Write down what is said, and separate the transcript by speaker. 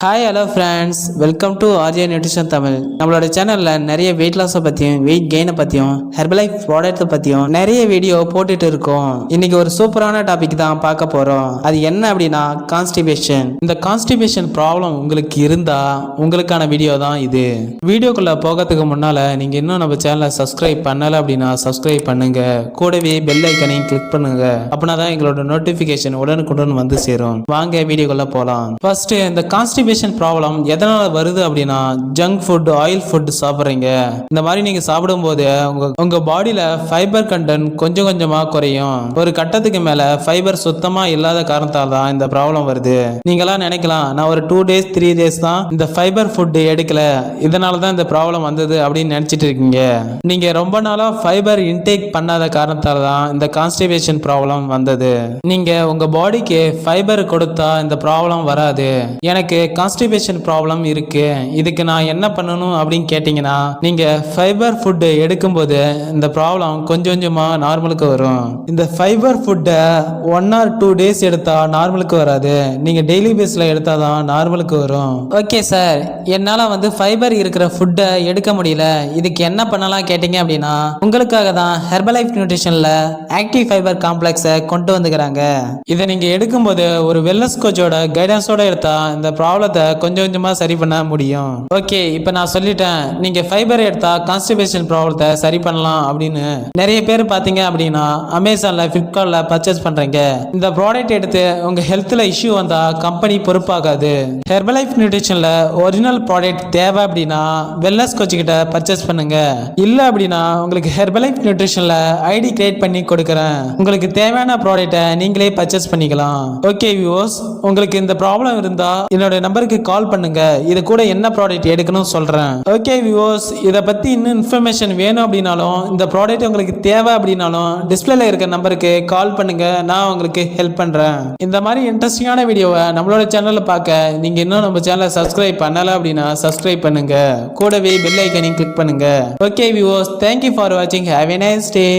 Speaker 1: Hi hello friends, welcome to RJ nutrition Tamil. நம்மளோட சேனலில் நிறைய வெயிட் லாஸை பற்றியும் வெயிட் கெயினை பற்றியும் ஹெர்பலைஃப் ப்ராடக்ட்டை பற்றியும் நிறைய வீடியோ போட்டுட்டு இருக்கோம். இன்னைக்கு ஒரு சூப்பரான டாபிக் தான் பார்க்க போகிறோம். அது என்ன அப்படின்னா கான்ஸ்டிபேஷன். இந்த கான்ஸ்டிபேஷன் ப்ராப்ளம் உங்களுக்கு இருந்தால் உங்களுக்கான வீடியோ தான் இது. வீடியோக்குள்ளே போகிறதுக்கு முன்னால் நீங்கள் இன்னும் நம்ம சேனலை சப்ஸ்கிரைப் பண்ணலை அப்படின்னா சப்ஸ்கிரைப் பண்ணுங்க, கூடவே பெல் ஐக்கனையும் கிளிக் பண்ணுங்க. அப்படின்னா தான் எங்களோட நோட்டிஃபிகேஷன் உடனுக்குடன் வந்து சேரும். வாங்க வீடியோக்குள்ளே போகலாம். ஃபர்ஸ்ட், இந்த கான்ஸ்டிபேஷன் ப்ராப்ளம் எதனால வருது அப்படின்னா, ஜங்க் ஃபுட், ஆயில் ஃபுட் சாப்பிட்றீங்க. இந்த மாதிரி நீங்க சாப்பிடும்போது உங்க பாடியில ஃபைபர் கண்டென்ட் கொஞ்சம் கொஞ்சமா குறையும். ஒரு கட்டத்துக்கு மேல ஃபைபர் சுத்தமா இல்லாத காரணத்தால தான் இந்த ப்ராப்ளம் வருது. நீங்களாம் நினைக்கலாம், நான் ஒரு 2 days 3 days தான் இந்த ஃபைபர் ஃபுட் எடுக்கல, இதனால தான் இந்த ப்ராப்ளம் வந்தது அப்படின்னு நினைச்சிட்டு இருக்கீங்க. நீங்க ரொம்ப நாளா ஃபைபர் இன்டேக் பண்ணாத காரணத்தால தான் இந்த கான்ஸ்டிபேஷன் ப்ராப்ளம் வந்தது. நீங்க உங்க பாடிக்கு ஃபைபர் கொடுத்தா இந்த ப்ராப்ளம் வராது. எனக்கு கான்ஸ்டிபேஷன் ப்ராப்ளம் இருக்கு, இதுக்கு நான் என்ன பண்ணணும் அப்படின்னு கேட்டீங்கன்னா, நீங்க ஃபைபர் ஃபுட் எடுக்கும்போது இந்த ப்ராப்ளம் கொஞ்சம் கொஞ்சமா நார்மலுக்கு வரும். இந்த ஃபைபர் ஃபுட்டை 1 or 2 days எடுத்தா நார்மலுக்கு வராது, நீங்க டெய்லி பேஸ்ல எடுத்தாதான் நார்மலுக்கு வரும். ஓகே சார், என்னால ஃபைபர் இருக்கிற ஃபுட்டை எடுக்க முடியல, இதுக்கு என்ன பண்ணலாம் கேட்டீங்க அப்படின்னா, உங்களுக்காக தான் ஹெர்பலைஃப் நியூட்ரிஷன்ல ஆக்டிவ் ஃபைபர் காம்ப்ளெக்ஸை கொண்டு வந்துக்கிறாங்க. இதை நீங்க எடுக்கும்போது ஒரு வெல்னஸ் கோச்சோட கைடன்ஸோட எடுத்தா இந்த ப்ராப்ளத்தை கொஞ்சம் கொஞ்சமா சரி பண்ண முடியும். ஓகே, இப்போ நான் சொல்லிட்டேன், நீங்க ஃபைபர் எடுத்தா கான்ஸ்டிபேஷன் ப்ராப்ளத்தை சரி பண்ணலாம் அப்படின்னு நிறைய பேர் பாத்தீங்க அப்படின்னா அமேசான்ல, பிளிப்கார்ட்ல பர்ச்சேஸ் பண்றீங்க. இந்த ப்ராடக்ட் எடுத்து உங்க ஹெல்த்ல இஷ்யூ வந்தா கம்பெனி பொறுப்பாகாது. ஹெர்பலைஃப் நியூட்ரிஷன்ல ஒரிஜினல் ப்ராடக்ட் தேவை அப்படின்னா வெல்னஸ் கோச் கிட்ட பர்ச்சேஸ் பண்ணுங்க. இல்ல அப்படின்னா உங்களுக்கு ஹெர்பலைஃப் நியூட்ரிஷன்ல ஐடி கிரியேட் பண்ணி கொடுக்கறேன், உங்களுக்கு தேவையான ப்ராடக்ட்டை நீங்களே பர்ச்சேஸ் பண்ணிக்கலாம். ஓகே வியூவர்ஸ், உங்களுக்கு இந்த ப்ராப்ளம் இருந்தா என்னோட நம்பருக்கு கால் பண்ணுங்க, இது கூட என்ன ப்ராடக்ட் எடுக்கணும் சொல்றேன். ஓகே வியூவர்ஸ், இதை பத்தி இன்னும் இன்ஃபர்மேஷன் வேணும் அப்படின்னாலும், இந்த ப்ராடக்ட் உங்களுக்கு தேவை அப்படின்னாலும் டிஸ்பிளேல இருக்க நம்பருக்கு கால் பண்ணுங்க, நான் உங்களுக்கு ஹெல்ப் பண்றேன். இந்த மாதிரி இன்ட்ரெஸ்டிங்கான வீடியோவை நம்மளோட சேனல்ல பார்க்க நீங்க இன்னும் நம்ம சேனலை சப்ஸ்கிரைப் பண்ணல அப்படின்னா சப்ஸ்கிரைப் பண்ணுங்க, கூடவே பெல் ஐக்கனையும் கிளிக் பண்ணுங்க. ஓகே வியூவர்ஸ், தேங்க்யூ ஃபார் வாட்சிங். Have a nice day.